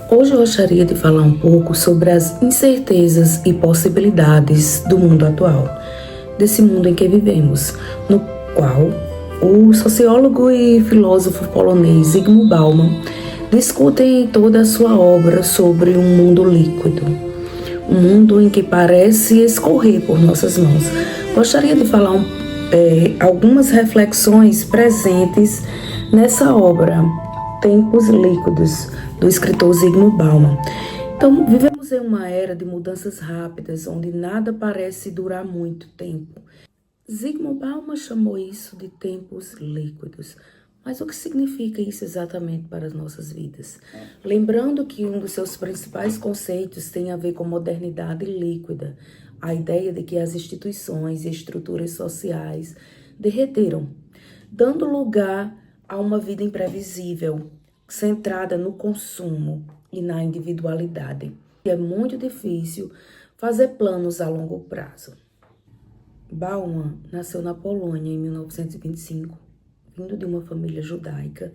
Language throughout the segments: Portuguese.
Hoje eu gostaria de falar um pouco sobre as incertezas e possibilidades do mundo atual, desse mundo em que vivemos, no qual o sociólogo e filósofo polonês Zygmunt Bauman discute em toda a sua obra sobre um mundo líquido, um mundo em que parece escorrer por nossas mãos. Gostaria de falar algumas reflexões presentes nessa obra, Tempos Líquidos, do escritor Zygmunt Bauman. Então, vivemos em uma era de mudanças rápidas, onde nada parece durar muito tempo. Zygmunt Bauman chamou isso de tempos líquidos. Mas o que significa isso exatamente para as nossas vidas? Lembrando que um dos seus principais conceitos tem a ver com modernidade líquida, a ideia de que as instituições e estruturas sociais derreteram, dando lugar a uma vida imprevisível, centrada no consumo e na individualidade. É muito difícil fazer planos a longo prazo. Bauman nasceu na Polônia em 1925, vindo de uma família judaica,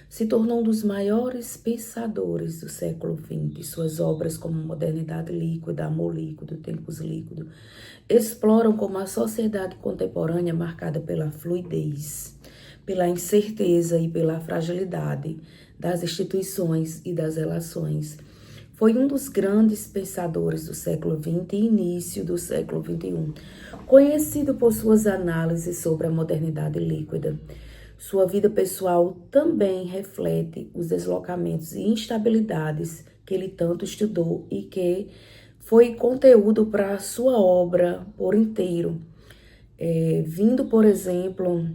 se tornou um dos maiores pensadores do século XX. Suas obras como Modernidade Líquida, Amor Líquido, Tempos Líquidos, exploram como a sociedade contemporânea marcada pela fluidez, pela incerteza e pela fragilidade das instituições e das relações. Foi um dos grandes pensadores do século XX e início do século XXI, conhecido por suas análises sobre a modernidade líquida. Sua vida pessoal também reflete os deslocamentos e instabilidades que ele tanto estudou e que foi conteúdo para a sua obra por inteiro. Vindo, por exemplo,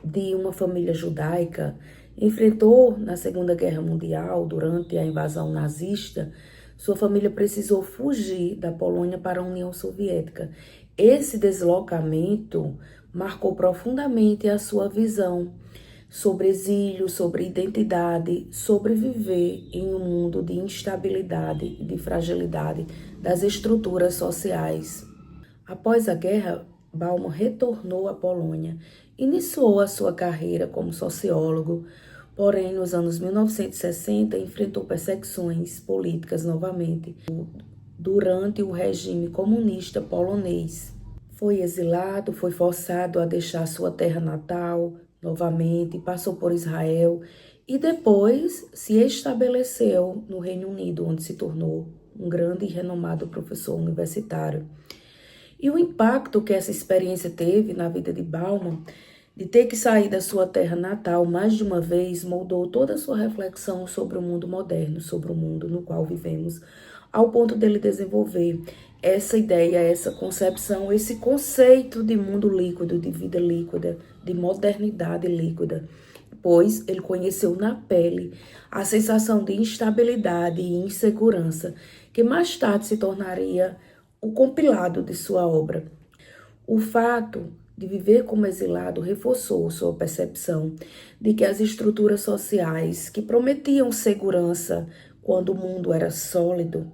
de uma família judaica, enfrentou na Segunda Guerra Mundial, durante a invasão nazista, sua família precisou fugir da Polônia para a União Soviética. Esse deslocamento marcou profundamente a sua visão sobre exílio, sobre identidade, sobre viver em um mundo de instabilidade e de fragilidade das estruturas sociais. Após a guerra, Bauman retornou à Polônia, iniciou a sua carreira como sociólogo, porém, nos anos 1960, enfrentou perseguições políticas novamente durante o regime comunista polonês. Foi exilado, foi forçado a deixar sua terra natal novamente, passou por Israel e depois se estabeleceu no Reino Unido, onde se tornou um grande e renomado professor universitário. E o impacto que essa experiência teve na vida de Bauman, de ter que sair da sua terra natal mais de uma vez, moldou toda a sua reflexão sobre o mundo moderno, sobre o mundo no qual vivemos, ao ponto dele desenvolver essa ideia, essa concepção, esse conceito de mundo líquido, de vida líquida, de modernidade líquida, pois ele conheceu na pele a sensação de instabilidade e insegurança, que mais tarde se tornaria o compilado de sua obra. O fato de viver como exilado reforçou sua percepção de que as estruturas sociais que prometiam segurança quando o mundo era sólido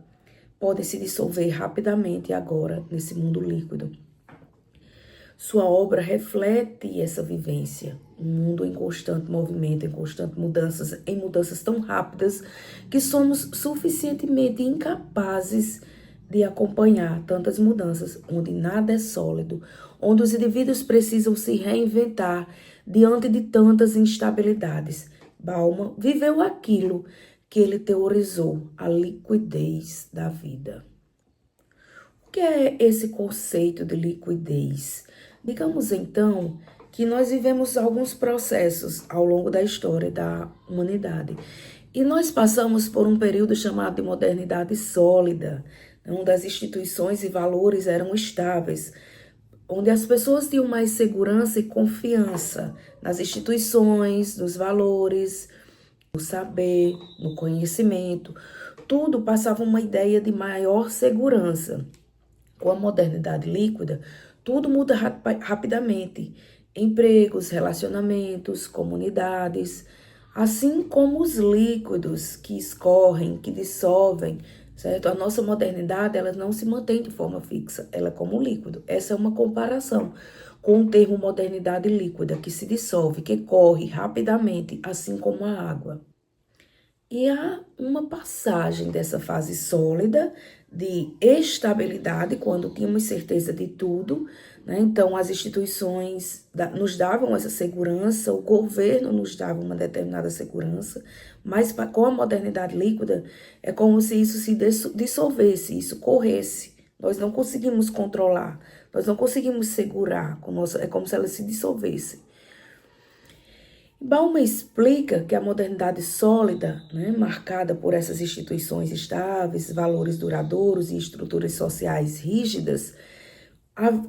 podem se dissolver rapidamente agora nesse mundo líquido. Sua obra reflete essa vivência, um mundo em constante movimento, em constante mudanças, em mudanças tão rápidas que somos suficientemente incapazes de acompanhar tantas mudanças, onde nada é sólido, onde os indivíduos precisam se reinventar diante de tantas instabilidades. Bauman viveu aquilo que ele teorizou, a liquidez da vida. O que é esse conceito de liquidez? Digamos então que nós vivemos alguns processos ao longo da história da humanidade e nós passamos por um período chamado de modernidade sólida, onde as instituições e valores eram estáveis, onde as pessoas tinham mais segurança e confiança nas instituições, nos valores, no saber, no conhecimento. Tudo passava uma ideia de maior segurança. Com a modernidade líquida, tudo muda rapidamente. Empregos, relacionamentos, comunidades, assim como os líquidos que escorrem, que dissolvem, certo? A nossa modernidade, ela não se mantém de forma fixa, ela é como líquido. Essa é uma comparação com o termo modernidade líquida, que se dissolve, que corre rapidamente, assim como a água. E há uma passagem dessa fase sólida de estabilidade, quando tínhamos certeza de tudo, né? Então, as instituições nos davam essa segurança, o governo nos dava uma determinada segurança, mas com a modernidade líquida, é como se isso se dissolvesse, isso corresse. Nós não conseguimos controlar, nós não conseguimos segurar, é como se ela se dissolvesse. Bauman explica que a modernidade sólida, né, marcada por essas instituições estáveis, valores duradouros e estruturas sociais rígidas,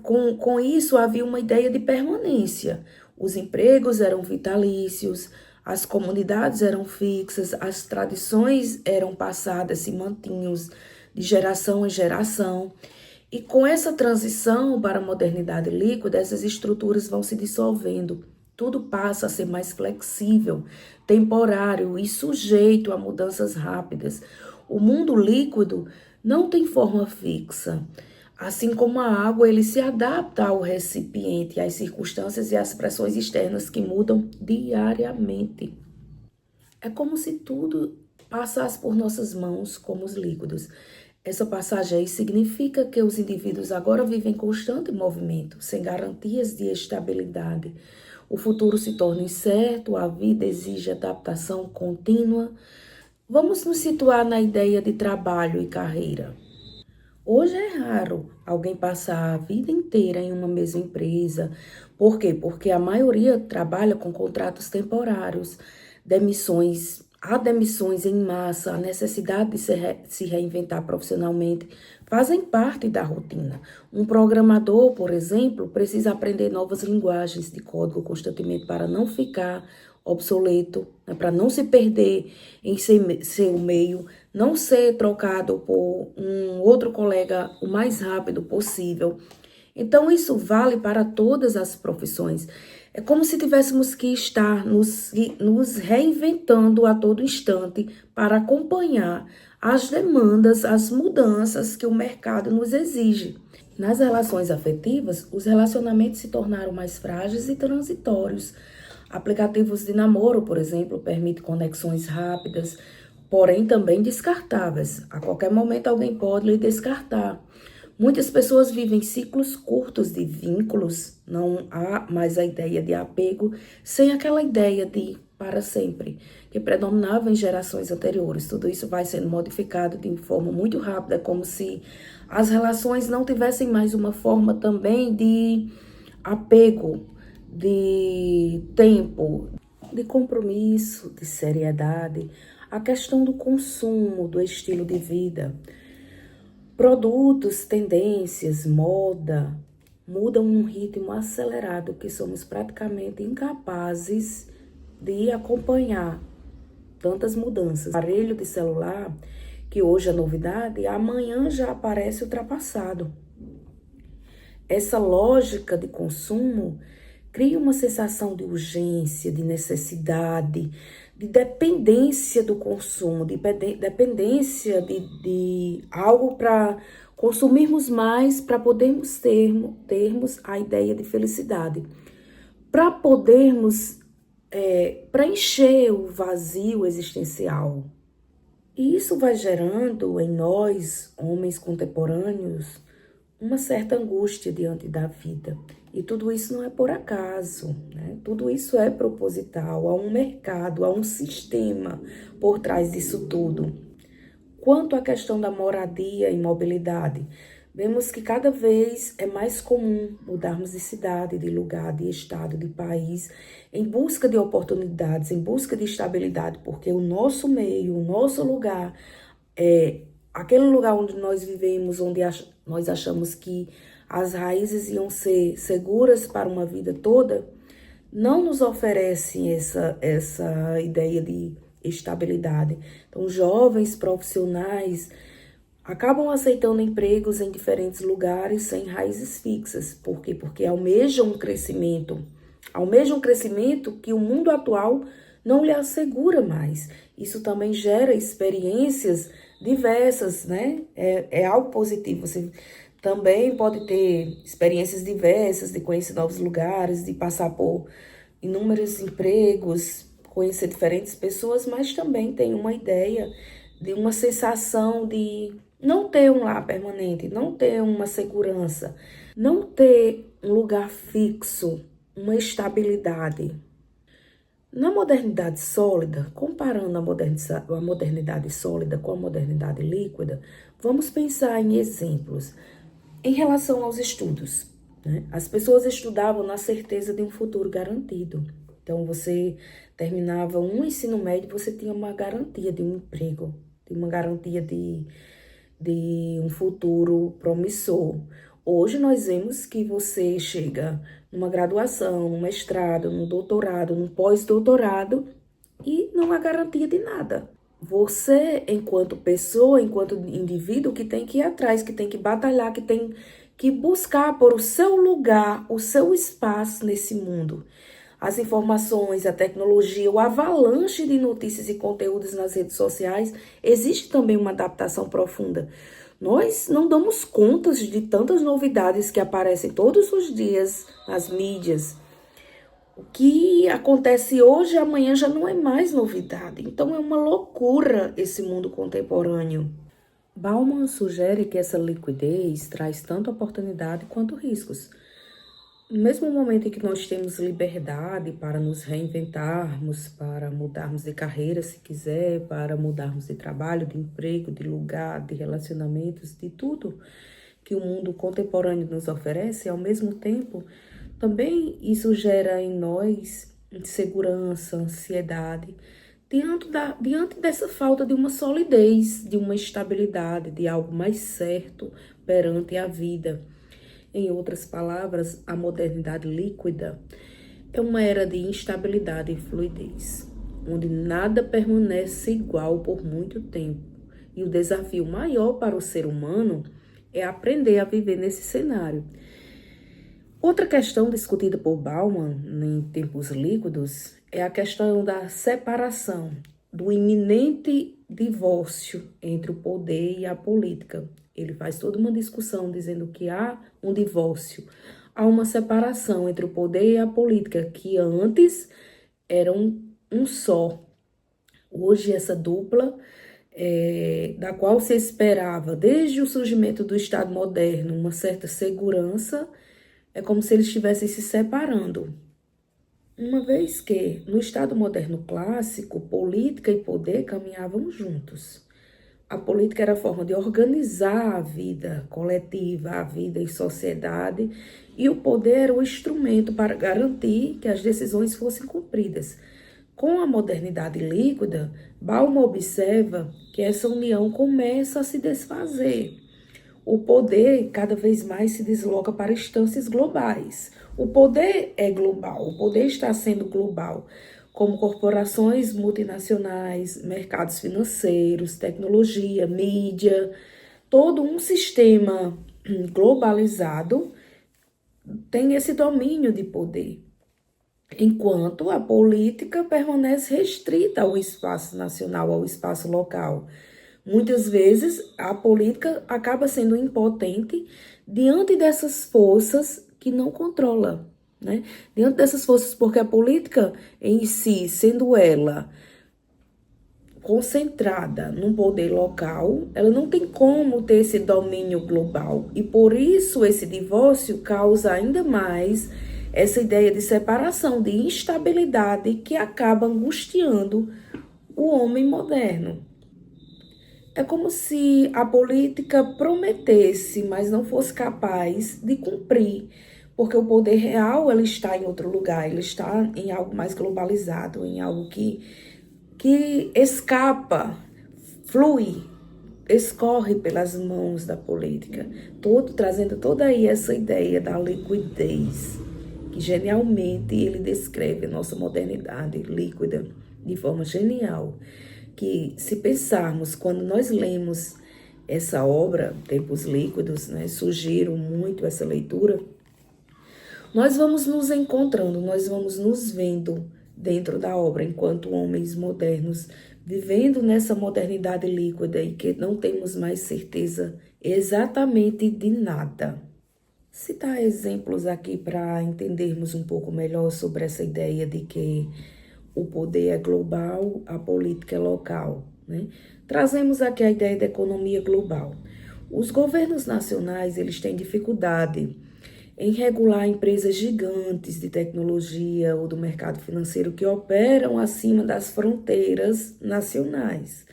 com isso havia uma ideia de permanência. Os empregos eram vitalícios, as comunidades eram fixas, as tradições eram passadas, se mantinham de geração em geração. E com essa transição para a modernidade líquida, essas estruturas vão se dissolvendo. Tudo passa a ser mais flexível, temporário e sujeito a mudanças rápidas. O mundo líquido não tem forma fixa. Assim como a água, ele se adapta ao recipiente, às circunstâncias e às pressões externas que mudam diariamente. É como se tudo passasse por nossas mãos como os líquidos. Essa passagem aí significa que os indivíduos agora vivem em constante movimento, sem garantias de estabilidade. O futuro se torna incerto, a vida exige adaptação contínua. Vamos nos situar na ideia de trabalho e carreira. Hoje é raro alguém passar a vida inteira em uma mesma empresa. Por quê? Porque a maioria trabalha com contratos temporários, há demissões em massa, a necessidade de se reinventar profissionalmente fazem parte da rotina. Um programador, por exemplo, precisa aprender novas linguagens de código constantemente para não ficar obsoleto, né, para não se perder em seu meio, não ser trocado por um outro colega o mais rápido possível. Então, isso vale para todas as profissões. É como se tivéssemos que estar nos reinventando a todo instante para acompanhar as demandas, as mudanças que o mercado nos exige. Nas relações afetivas, os relacionamentos se tornaram mais frágeis e transitórios. Aplicativos de namoro, por exemplo, permitem conexões rápidas, porém também descartáveis. A qualquer momento alguém pode lhe descartar. Muitas pessoas vivem ciclos curtos de vínculos, não há mais a ideia de apego, sem aquela ideia de para sempre, que predominava em gerações anteriores. Tudo isso vai sendo modificado de forma muito rápida, como se as relações não tivessem mais uma forma também de apego, de tempo, de compromisso, de seriedade, a questão do consumo, do estilo de vida. Produtos, tendências, moda, mudam num ritmo acelerado que somos praticamente incapazes de acompanhar tantas mudanças. O aparelho de celular, que hoje é novidade, amanhã já aparece ultrapassado. Essa lógica de consumo cria uma sensação de urgência, de necessidade, de dependência do consumo, de dependência de algo para consumirmos mais, para podermos termos a ideia de felicidade, para podermos preencher o vazio existencial. E isso vai gerando em nós, homens contemporâneos, uma certa angústia diante da vida. E tudo isso não é por acaso, né? Tudo isso é proposital, há um mercado, há um sistema por trás disso tudo. Quanto à questão da moradia e mobilidade, vemos que cada vez é mais comum mudarmos de cidade, de lugar, de estado, de país, em busca de oportunidades, em busca de estabilidade, porque o nosso meio, o nosso lugar, aquele lugar onde nós vivemos, onde nós achamos que as raízes iam ser seguras para uma vida toda, não nos oferecem essa ideia de estabilidade. Então, jovens profissionais acabam aceitando empregos em diferentes lugares sem raízes fixas. Por quê? Porque almejam um crescimento que o mundo atual não lhe assegura mais. Isso também gera experiências diversas, né? É algo positivo. Você também pode ter experiências diversas, de conhecer novos lugares, de passar por inúmeros empregos, conhecer diferentes pessoas, mas também tem uma ideia de uma sensação de não ter um lar permanente, não ter uma segurança, não ter um lugar fixo, uma estabilidade. Na modernidade sólida, comparando a modernidade sólida com a modernidade líquida, vamos pensar em exemplos. Em relação aos estudos, né? As pessoas estudavam na certeza de um futuro garantido. Então, você terminava um ensino médio, você tinha uma garantia de um emprego, de uma garantia de um futuro promissor. Hoje, nós vemos que você chega numa graduação, num mestrado, num doutorado, num pós-doutorado e não há garantia de nada. Você, enquanto pessoa, enquanto indivíduo, que tem que ir atrás, que tem que batalhar, que tem que buscar por o seu lugar, o seu espaço nesse mundo. As informações, a tecnologia, o avalanche de notícias e conteúdos nas redes sociais, existe também uma adaptação profunda. Nós não damos contas de tantas novidades que aparecem todos os dias nas mídias. O que acontece hoje, amanhã já não é mais novidade. Então é uma loucura esse mundo contemporâneo. Bauman sugere que essa liquidez traz tanto oportunidade quanto riscos. No mesmo momento em que nós temos liberdade para nos reinventarmos, para mudarmos de carreira se quiser, para mudarmos de trabalho, de emprego, de lugar, de relacionamentos, de tudo que o mundo contemporâneo nos oferece, ao mesmo tempo, também isso gera em nós insegurança, ansiedade, diante dessa falta de uma solidez, de uma estabilidade, de algo mais certo perante a vida. Em outras palavras, a modernidade líquida é uma era de instabilidade e fluidez, onde nada permanece igual por muito tempo. E o desafio maior para o ser humano é aprender a viver nesse cenário. Outra questão discutida por Bauman em Tempos Líquidos é a questão da separação, do iminente divórcio entre o poder e a política. Ele faz toda uma discussão dizendo que há um divórcio, há uma separação entre o poder e a política, que antes eram um só. Hoje essa dupla, da qual se esperava desde o surgimento do Estado moderno uma certa segurança, é como se eles estivessem se separando. Uma vez que, no Estado moderno clássico, política e poder caminhavam juntos. A política era a forma de organizar a vida coletiva, a vida em sociedade, e o poder era o instrumento para garantir que as decisões fossem cumpridas. Com a modernidade líquida, Bauman observa que essa união começa a se desfazer. O poder cada vez mais se desloca para instâncias globais. O poder é global, o poder está sendo global, como corporações multinacionais, mercados financeiros, tecnologia, mídia, todo um sistema globalizado tem esse domínio de poder, enquanto a política permanece restrita ao espaço nacional, ao espaço local. Muitas vezes, a política acaba sendo impotente diante dessas forças que não controla, né? Diante dessas forças, porque a política em si, sendo ela concentrada num poder local, ela não tem como ter esse domínio global. E por isso esse divórcio causa ainda mais essa ideia de separação, de instabilidade que acaba angustiando o homem moderno. É como se a política prometesse, mas não fosse capaz de cumprir, porque o poder real ele está em outro lugar, ele está em algo mais globalizado, em algo que escapa, flui, escorre pelas mãos da política, trazendo toda aí essa ideia da liquidez, que genialmente ele descreve a nossa modernidade líquida de forma genial. Que se pensarmos, quando nós lemos essa obra, Tempos Líquidos, né, sugiro muito essa leitura, nós vamos nos encontrando, nós vamos nos vendo dentro da obra, enquanto homens modernos, vivendo nessa modernidade líquida e que não temos mais certeza exatamente de nada. Citar exemplos aqui para entendermos um pouco melhor sobre essa ideia de que o poder é global, a política é local, né? Trazemos aqui a ideia da economia global. Os governos nacionais, eles têm dificuldade em regular empresas gigantes de tecnologia ou do mercado financeiro que operam acima das fronteiras nacionais.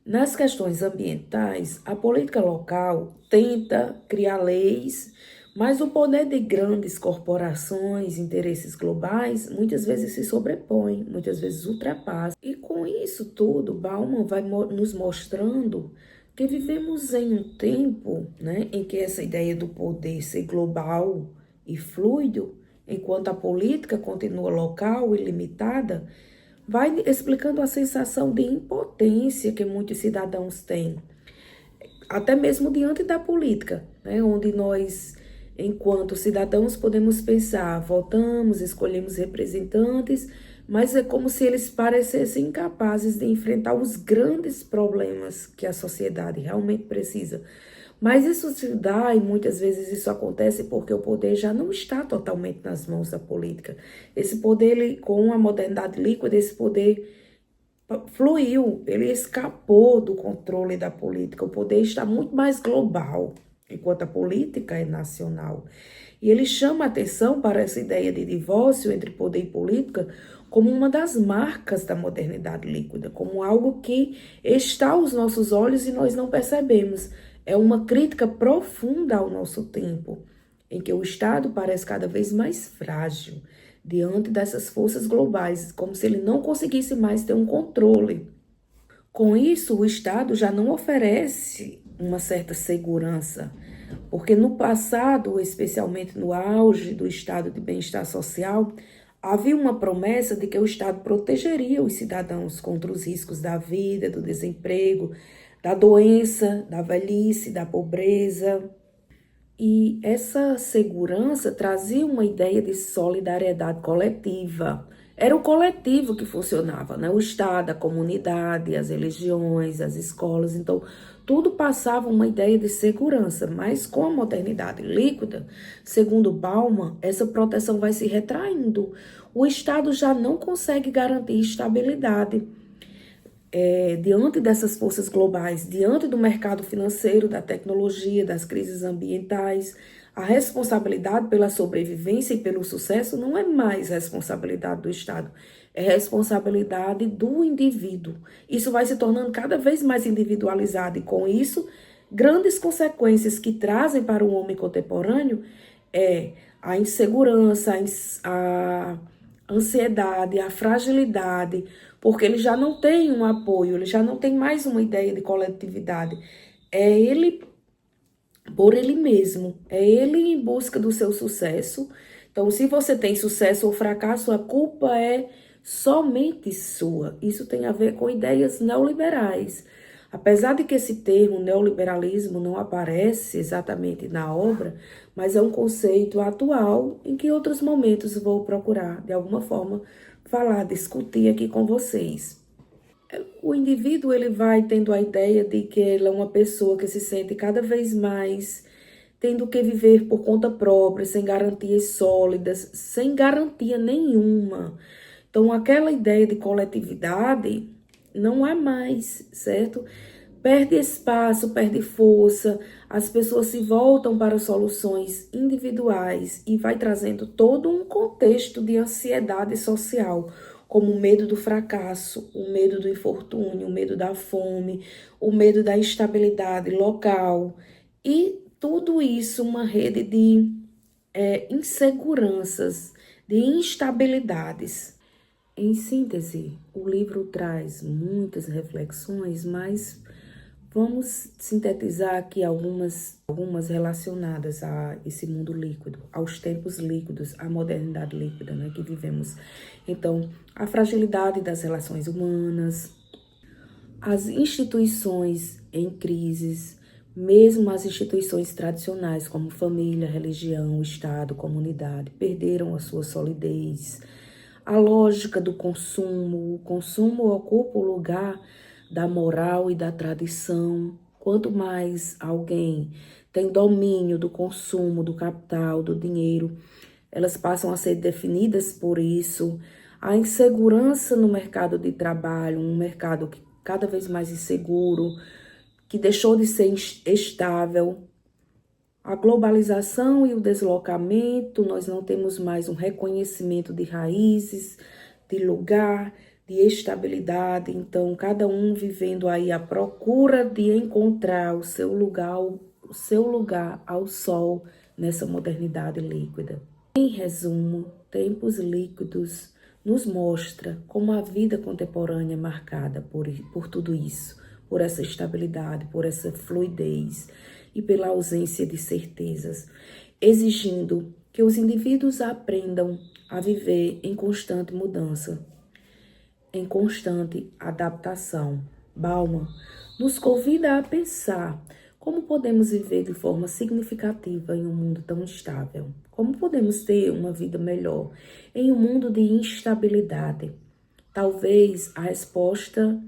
Nas questões ambientais, a política local tenta criar leis, mas o poder de grandes corporações, interesses globais, muitas vezes se sobrepõe, muitas vezes ultrapassa. E com isso tudo, Bauman vai nos mostrando que vivemos em um tempo, né, em que essa ideia do poder ser global e fluido, enquanto a política continua local e limitada, vai explicando a sensação de impotência que muitos cidadãos têm, até mesmo diante da política, né? Onde nós, enquanto cidadãos, podemos pensar, votamos, escolhemos representantes, mas é como se eles parecessem incapazes de enfrentar os grandes problemas que a sociedade realmente precisa. Mas isso se dá, e muitas vezes isso acontece porque o poder já não está totalmente nas mãos da política. Esse poder, ele, com a modernidade líquida, esse poder fluiu, ele escapou do controle da política. O poder está muito mais global, enquanto a política é nacional. E ele chama atenção para essa ideia de divórcio entre poder e política como uma das marcas da modernidade líquida, como algo que está aos nossos olhos e nós não percebemos. É uma crítica profunda ao nosso tempo, em que o Estado parece cada vez mais frágil diante dessas forças globais, como se ele não conseguisse mais ter um controle. Com isso, o Estado já não oferece uma certa segurança, porque no passado, especialmente no auge do estado de bem-estar social, havia uma promessa de que o Estado protegeria os cidadãos contra os riscos da vida, do desemprego, da doença, da velhice, da pobreza. E essa segurança trazia uma ideia de solidariedade coletiva. Era o coletivo que funcionava, né? O Estado, a comunidade, as religiões, as escolas. Então, tudo passava uma ideia de segurança. Mas com a modernidade líquida, segundo Bauman, essa proteção vai se retraindo. O Estado já não consegue garantir estabilidade. Diante dessas forças globais, diante do mercado financeiro, da tecnologia, das crises ambientais, a responsabilidade pela sobrevivência e pelo sucesso não é mais responsabilidade do Estado, é responsabilidade do indivíduo. Isso vai se tornando cada vez mais individualizado e, com isso, grandes consequências que trazem para o homem contemporâneo é a insegurança, a ansiedade, a fragilidade, porque ele já não tem um apoio, ele já não tem mais uma ideia de coletividade. É ele por ele mesmo, é ele em busca do seu sucesso. Então, se você tem sucesso ou fracasso, a culpa é somente sua. Isso tem a ver com ideias neoliberais. Apesar de que esse termo neoliberalismo não aparece exatamente na obra, mas é um conceito atual em que em outros momentos vou procurar, de alguma forma, falar, discutir aqui com vocês. O indivíduo, ele vai tendo a ideia de que ele é uma pessoa que se sente cada vez mais tendo que viver por conta própria, sem garantias sólidas, sem garantia nenhuma. Então, aquela ideia de coletividade não há mais, certo? Perde espaço, perde força, as pessoas se voltam para soluções individuais e vai trazendo todo um contexto de ansiedade social, como o medo do fracasso, o medo do infortúnio, o medo da fome, o medo da instabilidade local e tudo isso uma rede de inseguranças, de instabilidades. Em síntese, o livro traz muitas reflexões, mas vamos sintetizar aqui algumas relacionadas a esse mundo líquido, aos tempos líquidos, à modernidade líquida, né, que vivemos. Então, a fragilidade das relações humanas, as instituições em crises, mesmo as instituições tradicionais como família, religião, Estado, comunidade, perderam a sua solidez. A lógica do consumo, o consumo ocupa o lugar da moral e da tradição. Quanto mais alguém tem domínio do consumo, do capital, do dinheiro, elas passam a ser definidas por isso. A insegurança no mercado de trabalho, um mercado que cada vez mais inseguro, que deixou de ser estável. A globalização e o deslocamento, nós não temos mais um reconhecimento de raízes, de lugar, de estabilidade. Então, cada um vivendo aí à procura de encontrar o seu lugar ao sol nessa modernidade líquida. Em resumo, Tempos Líquidos nos mostra como a vida contemporânea é marcada por tudo isso, por essa estabilidade, por essa fluidez e pela ausência de certezas, exigindo que os indivíduos aprendam a viver em constante mudança, em constante adaptação. Bauman nos convida a pensar como podemos viver de forma significativa em um mundo tão instável. Como podemos ter uma vida melhor em um mundo de instabilidade? Talvez a resposta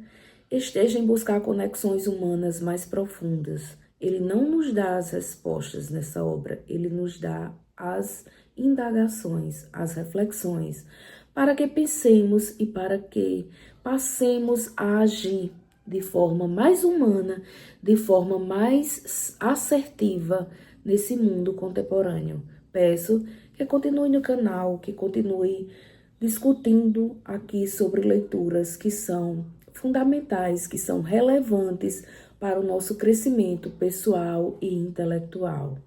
esteja em buscar conexões humanas mais profundas. Ele não nos dá as respostas nessa obra, ele nos dá as indagações, as reflexões, para que pensemos e para que passemos a agir de forma mais humana, de forma mais assertiva nesse mundo contemporâneo. Peço que continue no canal, que continue discutindo aqui sobre leituras que são fundamentais, que são relevantes para o nosso crescimento pessoal e intelectual.